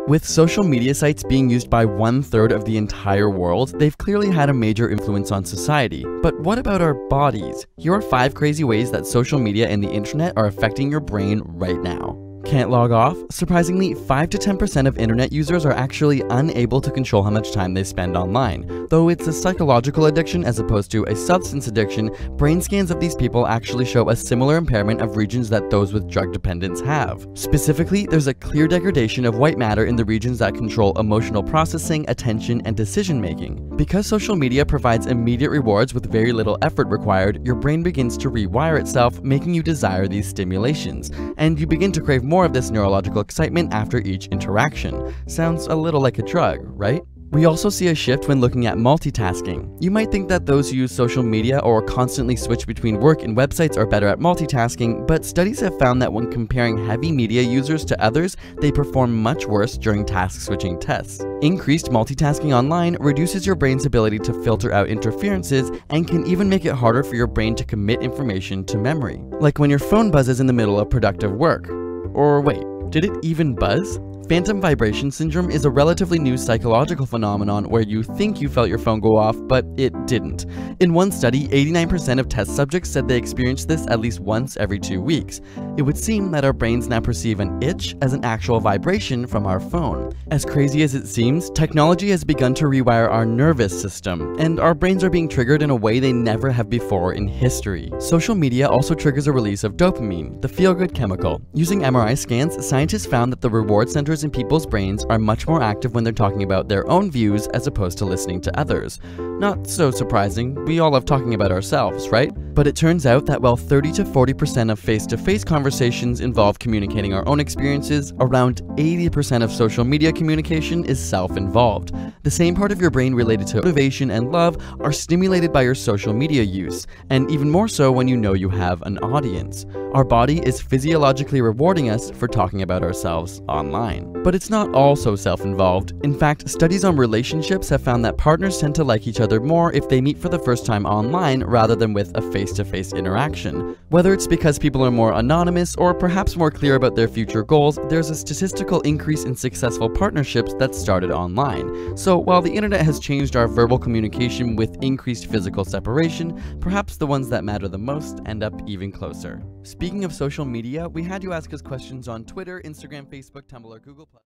With social media sites being used by 1/3 of the entire world, they've clearly had a major influence on society. But what about our bodies? Here are 5 crazy ways that social media and the internet are affecting your brain right now. Can't log off? Surprisingly, 5 to 10% of internet users are actually unable to control how much time they spend online. Though it's a psychological addiction as opposed to a substance addiction, brain scans of these people actually show a similar impairment of regions that those with drug dependence have. Specifically, there's a clear degradation of white matter in the regions that control emotional processing, attention, and decision making. Because social media provides immediate rewards with very little effort required, your brain begins to rewire itself, making you desire these stimulations, and you begin to crave more of this neurological excitement after each interaction. Sounds a little like a drug, right? We also see a shift when looking at multitasking. You might think that those who use social media or constantly switch between work and websites are better at multitasking, but studies have found that when comparing heavy media users to others, they perform much worse during task switching tests. Increased multitasking online reduces your brain's ability to filter out interferences and can even make it harder for your brain to commit information to memory. Like when your phone buzzes in the middle of productive work. Or wait, did it even buzz? Phantom vibration syndrome is a relatively new psychological phenomenon where you think you felt your phone go off, but it didn't. In one study, 89% of test subjects said they experienced this at least once every 2 weeks. It would seem that our brains now perceive an itch as an actual vibration from our phone. As crazy as it seems, technology has begun to rewire our nervous system, and our brains are being triggered in a way they never have before in history. Social media also triggers a release of dopamine, the feel-good chemical. Using MRI scans, scientists found that the reward centers in people's brains are much more active when they're talking about their own views as opposed to listening to others. Not so surprising, we all love talking about ourselves, right? But it turns out that while 30 to 40% of face-to-face conversations involve communicating our own experiences, around 80% of social media communication is self-involved. The same part of your brain related to motivation and love are stimulated by your social media use, and even more so when you know you have an audience. Our body is physiologically rewarding us for talking about ourselves online. But it's not all so self-involved. In fact, studies on relationships have found that partners tend to like each other more if they meet for the first time online rather than with a face-to-face interaction. Whether it's because people are more anonymous or perhaps more clear about their future goals, there's a statistical increase in successful partnerships that started online. So while the internet has changed our verbal communication with increased physical separation, perhaps the ones that matter the most end up even closer. Speaking of social media, we had you ask us questions on Twitter, Instagram, Facebook, Tumblr, Google+.